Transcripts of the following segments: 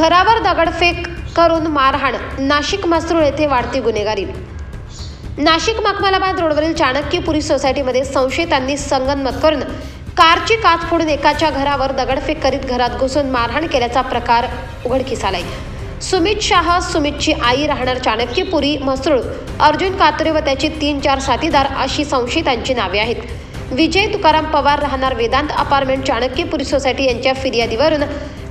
घरावर दगडफेक करून मारहाण, नाशिक म्हसरूळ येथे वाढती गुन्हेगारी। नाशिक मखमलाबाद रोडवरील चाणक्यपुरी सोसायटीमध्ये संशयितांनी संगनमत करून कारची काच फोडून एकाच्या घरावर दगडफेक करीत घरात घुसून मारहाण केल्याचा प्रकार उघडकीस आलाय। सुमित शाह, सुमितची आई, राहणार चाणक्यपुरी म्हसरूळ, अर्जुन कातरे व त्याची 3-4 साथीदार अशी संशयितांची नावे आहेत। विजय तुकाराम पवार, राहणार वेदांत अपार्टमेंट, चाणक्यपुरी सोसायटी यांच्या फिर्यादीवरून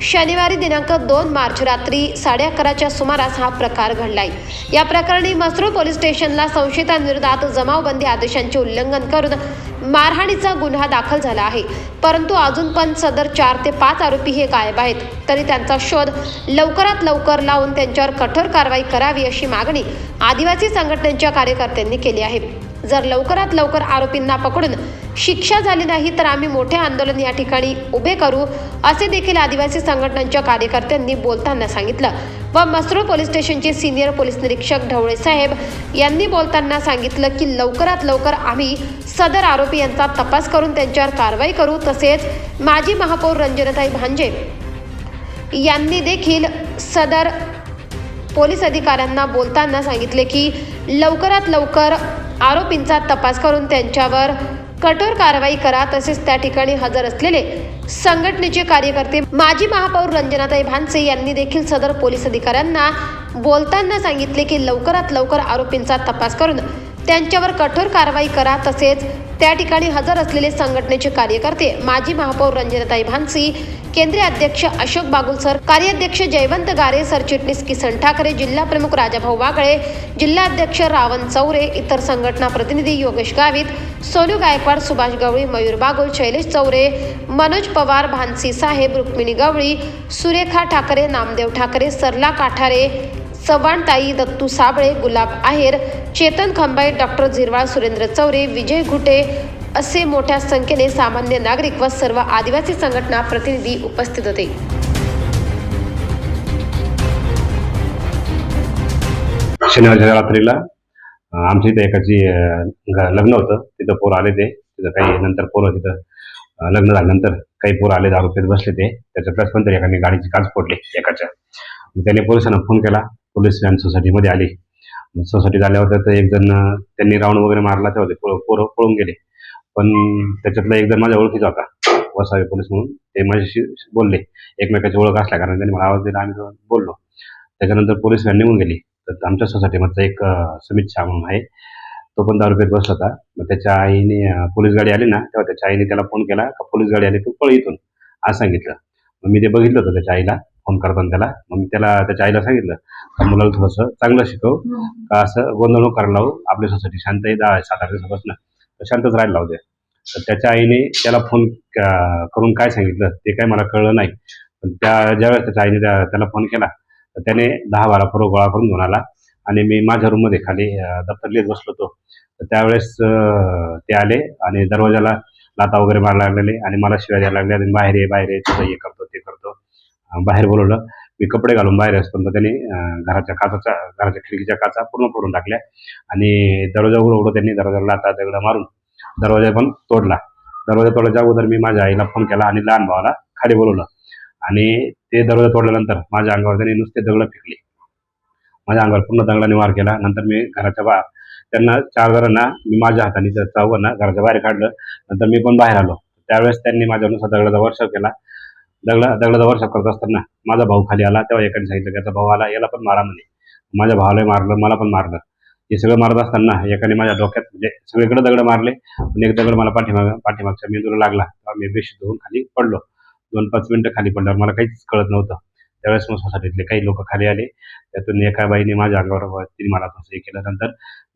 शनिवारी दिनांक 2 मार्च रात्री 11:30च्या सुमारास हा प्रकार घडलाय। या प्रकरणी म्हसरूळ पोलीस स्टेशनला संशयितांविरोधात जमावबंदी आदेशांचे उल्लंघन करून मारहाणीचा गुन्हा दाखल झाला आहे। परंतु अजून पण सदर 4 ते 5 आरोपी हे गायब आहेत। तरी त्यांचा शोध लवकरात लवकर लावून त्यांच्यावर कठोर कारवाई करावी अशी मागणी आदिवासी संघटनांच्या कार्यकर्त्यांनी केली आहे। जर लवकरात लवकर आरोपींना पकडून शिक्षा झाली नाही तर आम्ही मोठे आंदोलन या ठिकाणी उभे करू, असे देखील आदिवासी संघटनांच्या कार्यकर्त्यांनी बोलताना सांगितलं। व म्हसरूळ पोलीस स्टेशनचे सिनियर पोलीस निरीक्षक ढवळे साहेब यांनी बोलताना सांगितलं की लवकरात लवकर आम्ही सदर आरोपी यांचा तपास करून त्यांच्यावर कारवाई करू। तसेच माजी महापौर रंजनताई भांजे यांनी देखील सदर पोलीस अधिकाऱ्यांना बोलताना सांगितले की लवकरात लवकर आरोपींचा तपास करून त्यांच्यावर कठोर कारवाई करा। तसेच त्या ठिकाणी हजर असलेले संघटनेचे कार्यकर्ते माजी महापौर रंजनाताई भानसे यांनी देखील सदर पोलीस अधिकाऱ्यांना बोलताना सांगितले की लवकरात लवकर आरोपींचा तपास करून त्यांच्यावर कठोर कारवाई करा। तसेच त्या ठिकाणी हजर असलेले संघटनेचे कार्यकर्ते माजी महापौर रंजनाताई भानसी, केंद्रीय अध्यक्ष अशोक बागुलसर, कार्याध्यक्ष जयवंत गारे, सरचिटणीस किसन ठाकरे, जिल्हा प्रमुख राजाभाऊ वागळे, जिल्हा अध्यक्ष रावण चौरे, इतर संघटना प्रतिनिधी योगेश गावित, सोनू गायकवाड, सुभाष गवळी, मयूर बागुल, शैलेश चौरे, मनोज पवार, भानसी साहेब, रुक्मिणी गवळी, सुरेखा ठाकरे, नामदेव ठाकरे, सरला काठारे, चव्हाणताई, दत्तू साबळे, गुलाब आहेर, चेतन खंबाई, डॉक्टर झिरवाळ, सुरेंद्र चौरे, विजय घुटे असे मोठ्या संख्येने सामान्य नागरिक व सर्व आदिवासी संघटना प्रतिनिधी उपस्थित होते। शनिवारच्या रात्रीला आमच्या इथे एकाची लग्न होतं, तिथं पोर आले ते तिथं काही नंतर पोरं तिथं लग्न झाल्यानंतर काही पोरं आले, दारू पीत बसले ते त्याच्यातल्याच पण तरी एकाने गाडीची काच फोडली एकाच्या। त्याने पोलिसांना फोन केला, पोलीस व्हॅन सोसायटीमध्ये आली। सोसायटीत आल्यावर तर एक जण त्यांनी राऊंड वगैरे मारला, तेव्हा ते पोरं पळून गेले। पण त्याच्यातला एक जण माझ्या ओळखीचा होता, वसावे पोलीस म्हणून, ते माझ्याशी बोलले, एकमेकाची ओळख असल्या कारण त्यांनी मला आवाज दिला, आम्ही बोललो। त्याच्यानंतर पोलीस व्हॅन निघून गेली। तर आमच्या सोसायटीमधचा एक सुमित शाह म्हणून आहे, तो पण दारू पीत बसला होता। मग त्याच्या आईने, पोलीस गाडी आली ना तेव्हा त्याच्या आईने त्याला फोन केला का पोलीस गाडी आली, तू पळ इथून, असं सांगितलं। मग मी ते बघितलं होतं त्याच्या आईला फोन करताना त्याला। मग मी त्याच्या आईला सांगितलं का मुलाला थोडंसं चांगलं शिकव, का असं गोंधळ नको करायला लावू, आपली सोसायटी शांत आहे, 7-8 दिवसापासून तर शांतच राहायला लावू दे। तर त्याच्या आईने त्याला फोन करून काय सांगितलं ते काय मला कळलं नाही। पण ज्यावेळेस त्याच्या आईने त्याला फोन केला तर त्याने 10-12 पोरं गोळा करून घेऊन आला आणि मी माझ्या रूममध्ये खाली दप्तर लिहित बसलो होतो। तर त्यावेळेस ते आले आणि दरवाजाला लाता वगैरे मारायला लागलेले आणि मला शिव्या द्यायला लागले आणि बाहेर ये, तुझं हे करतो ते करतो। बाहेर बोलवलं, मी कपडे घालून बाहेर असतो, त्यांनी घराच्या खिडकीच्या काचा पूर्ण फोडून टाकल्या आणि दरवाजा उघडं त्यांनी दरवाजाला लाता दगड मारून दरवाजा पण तोडला। दरवाजा तोडायच्या अगोदर मी माझ्या आईला फोन केला आणि लहान भावाला खाली बोलवलं आणि ते दरवाजा तोडल्यानंतर माझ्या अंगावर त्यांनी नुसते दगड फेकले, माझ्या अंगावर पूर्ण दगडाने वार केला। नंतर मी घराच्या त्यांना 4 जणांना मी माझ्या हाताने चौघांना घराच्या बाहेर काढलं। नंतर मी पण बाहेर आलो, त्यावेळेस त्यांनी माझ्यानुसार दगडाचा वर्षाव केला। दगडाचा वर्षाव करत असताना माझा भाऊ खाली आला, तेव्हा एकाने सांगितलं त्याचा भाऊ आला, याला पण मारा म्हणे। माझ्या भावाला मारलं, मला पण मारलं। हे सगळं मारत असताना एकाने माझ्या डोक्यात म्हणजे सगळीकडे दगड मारले, पण एक दगड मला पाठीमागच्या मेंदूला लागला, तेव्हा मी बेशुद्ध होऊन खाली पडलो। 2-5 मिनिटं खाली पडल्यावर मला काहीच कळत नव्हतं। त्यावेळेस मग सोसायटीतले काही लोक खाली आले, त्यातून एका बाईने माझ्या अंगावर तिने मला तसं हे केलं। नंतर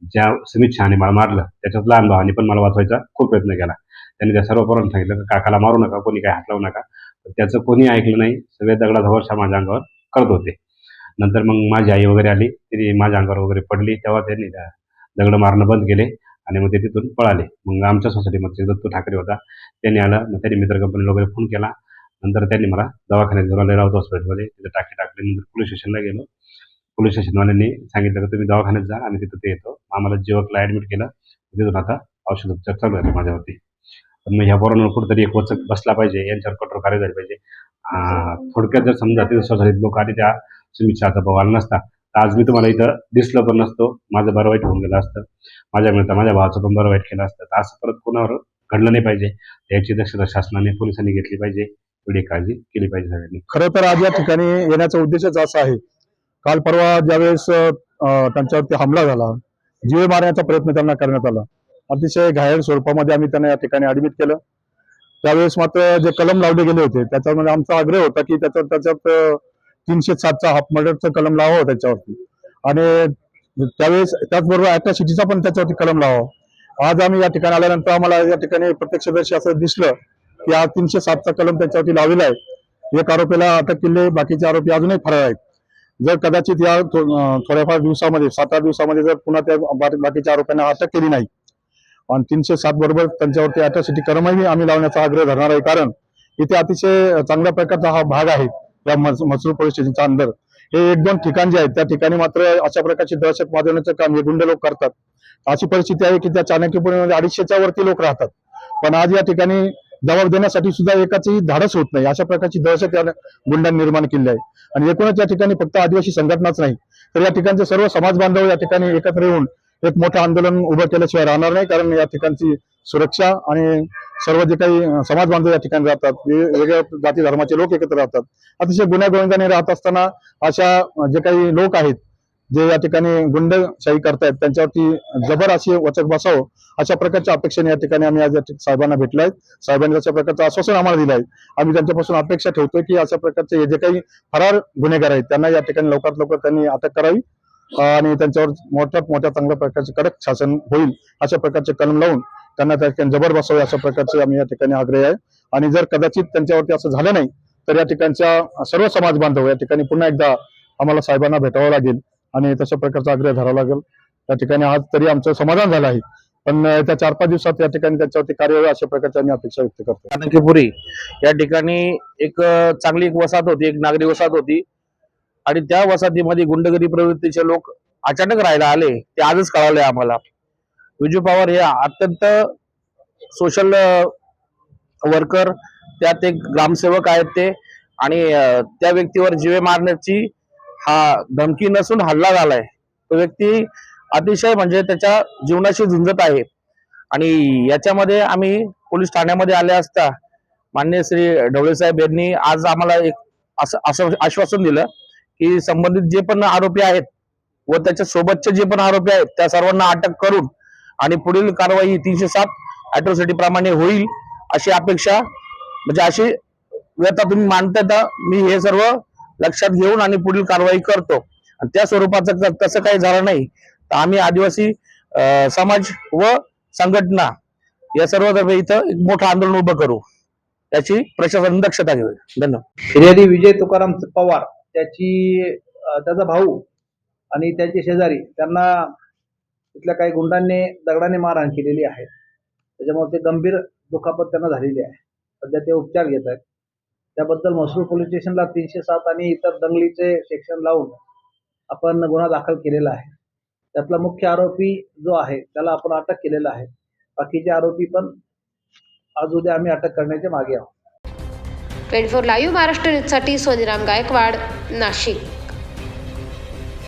ज्या सुमित शहाने मला मारलं त्याच्यात लहान भावाने पण मला वाचवायचा खूप प्रयत्न केला। त्यांनी त्या सर्व पोरांना सांगितलं का काकाला मारू नका, कोणी काय हात लावू नका, पण त्याचं कोणी ऐकलं नाही। सगळे दगडाचा वर्षा माझ्या अंगावर करत होते। नंतर मग माझी आई वगैरे आली, तिने माझ्या अंगावर वगैरे पडली, तेव्हा त्यांनी दगड मारणं बंद केले आणि मग ते तिथून पळाले। मग आमच्या सोसायटीमध्ये दत्तू ठाकरे होता, त्यांनी आला, मग त्यांनी मित्र कंपनीला वगैरे फोन केला। नंतर त्यांनी मला दवाखान्यात घेऊन आले, राऊत हॉस्पिटलमध्ये, तिथे टाकले। नंतर पोलीस स्टेशनला गेलो, पोलीस स्टेशनवाल्यांनी सांगितलं की तुम्ही दवाखान्यात जा, आम्ही तिथं ते येतो। आम्हाला जीवकला ॲडमिट केलं, तिथून आता औषध उपचार चालू आहे माझ्यावरती। पण मग ह्या पोरांवर कुठेतरी एक वचक बसला पाहिजे, यांच्यावर कठोर कारवाई झाली पाहिजे। थोडक्यात जर समजा ते सोसायटीत लोक आले त्या सुमित शहाचा भाऊ आला नसता तर आज मी तुम्हाला इथं दिसलो पण नसतो. माझं बरं वाईट होऊन गेलं असतं. माझ्या मिळता माझ्या भावाचं पण बरं वाईट केलं असतं. तर असं परत कोणावर घडलं नाही पाहिजे. याची दक्षता शासनाने पोलिसांनी घेतली पाहिजे. एवढी काळजी केली पाहिजे सगळ्यांनी. खरं तर आज या ठिकाणी येण्याचा उद्देशच असा आहे. काल परवा ज्यावेळेस त्यांच्यावरती हमला झाला, जीवे मारण्याचा प्रयत्न त्यांना करण्यात आला. अतिशय घायल स्वरूपामध्ये आम्ही त्यांना या ठिकाणी ऍडमिट केलं. त्यावेळेस मात्र जे कलम लावले गेले होते त्याच्यामध्ये आमचा आग्रह होता की त्याच्यात 307चा हाफ मर्डरचं कलम लावावं त्याच्यावरती, आणि त्यावेळेस त्याचबरोबर अॅट्रॉसिटीचा पण त्याच्यावरती कलम लावावा. आज आम्ही या ठिकाणी आल्यानंतर आम्हाला या ठिकाणी प्रत्यक्षदर्शी असं दिसलं की आज 307चा कलम त्याच्यावरती लावलेला आहे. एक आरोपीला अटक केली, बाकीचे आरोपी अजूनही फरार आहेत. जर कदाचित या थोड्याफार दिवसामध्ये 7-8 दिवसामध्ये जर पुन्हा त्या बाकीच्या आरोपींना अटक केली नाही आणि 307 बरोबर त्यांच्यावरती अॅट्रॉसिटी कलमही आम्ही लावण्याचा आग्रह धरणार आहे. कारण इथे अतिशय चांगल्या प्रकारचा हा भाग आहे या मसरूळ पोलीस स्टेशनच्या अंदर. हे 1-2 ठिकाण जे आहेत त्या ठिकाणी मात्र अशा प्रकारची दहशत माजवण्याचं काम हे गुंड लोक करतात. अशी परिस्थिती आहे की त्या चाणक्यपुरीमध्ये 250च्या वरती लोक राहतात, पण आज या ठिकाणी जबाब देण्यासाठी सुद्धा एकाचंही धाडस होत नाही. अशा प्रकारची दहशत या गुंडांनी निर्माण केली आहे. आणि एकूणच या ठिकाणी फक्त आदिवासी संघटनाच नाही तर या ठिकाणचे सर्व समाज बांधव या ठिकाणी एकत्र येऊन एक मोठं आंदोलन उभं केल्याशिवाय राहणार नाही. कारण या ठिकाणची सुरक्षा आणि सर्व जे काही समाज बांधव या ठिकाणी राहतात, वेगवेगळ्या जाती धर्माचे लोक एकत्र राहतात. अतिशय गुण्यागोविंदाने राहत असताना अशा जे काही लोक आहेत जे या ठिकाणी गुंडशाही करतायत त्यांच्यावरती जबर अशी वचक बसावं अशा प्रकारच्या अपेक्षेने या ठिकाणी आम्ही आज साहेबांना भेटलाय. साहेबांनी अशा प्रकारचं आश्वासन आम्हाला दिलंय. आम्ही त्यांच्यापासून अपेक्षा ठेवतोय की अशा प्रकारचे जे काही फरार गुन्हेगार आहेत त्यांना या ठिकाणी लवकरात लवकर त्यांनी अटक करावी आणि त्यांच्यावर मोठ्या चांगल्या प्रकारचे कडक शासन होईल अशा प्रकारचे कलम लावून त्यांना त्या ठिकाणी जबर बसावे अशा प्रकारचे आम्ही या ठिकाणी आग्रह आहे. आणि जर कदाचित त्यांच्यावरती असं झालं नाही तर या ठिकाणच्या सर्व समाज बांधव या ठिकाणी पुन्हा एकदा आम्हाला साहेबांना भेटावं लागेल आणि तशा प्रकारचा आग्रह धरावा लागेल. त्या ठिकाणी आज तरी आमचं समाधान झालं आहे, पण त्या 4-5 दिवसात या ठिकाणी त्याच्यावरती कार्यवाही अशा प्रकारची आम्ही अपेक्षा व्यक्त करतो. चाणक्यपुरी या ठिकाणी एक चांगली एक वसाहत होती, एक नागरी वसाहत होती आणि त्या वसाहतीमध्ये गुंडगिरी प्रवृत्तीचे लोक अचानक राहायला आले. ते आजच कळाले आम्हाला. विजू पवार हे अत्यंत सोशल वर्कर, त्यात एक ग्रामसेवक आहेत ते, आणि त्या व्यक्तीवर जीवे मारण्याची हा धमकी नसून हल्ला झालाय. तो व्यक्ती अतिशय म्हणजे त्याच्या जीवनाशी झुंजत आहे. आणि याच्यामध्ये आम्ही पोलीस ठाण्यामध्ये आले असता माननीय श्री ढवळे साहेब यांनी आज आम्हाला एक असं आश्वासन दिलं की संबंधित जे पण आरोपी आहेत व त्याच्या सोबतचे जे पण आरोपी आहेत त्या सर्वांना अटक करून आणि पुढील कारवाई 307 अॅट्रॉसिटी प्रमाणे होईल अशी अपेक्षा, म्हणजे अशी व्यथा तुम्ही मानता. मी हे सर्व लक्षात घेऊन आणि पुढील कारवाई करतो. आणि त्या स्वरूपाचं तसं काही झालं नाही तर आम्ही आदिवासी समाज व संघटना या सर्व इथं एक मोठं आंदोलन उभं करू, त्याची प्रशासन दक्षता घेऊ. धन्यवाद. फिर्यादी विजय तुकाराम पवार त्याचा भाऊ आणि त्याचे शेजारी त्यांना तिथल्या काही गुंडांनी दगडाने मारहाण केलेली आहे. त्याच्यामुळे ते गंभीर दुखापत त्यांना झालेली आहे. सध्या ते उपचार घेत आहेत. त्याबद्दल मसरूळ पोलीस स्टेशनला 307 आणि इतर दंगलीचे सेक्शन लावून आपण गुन्हा दाखल केलेला आहे. त्यातला मुख्य आरोपी जो आहे त्याला आपण अटक केलेला आहे. बाकीचे आरोपी पण आज उद्या आम्ही अटक करण्याच्या मागे आहोत. 24 लाईव्ह महाराष्ट्र न्यूजसाठी सोनीराम गायकवाड, नाशिक.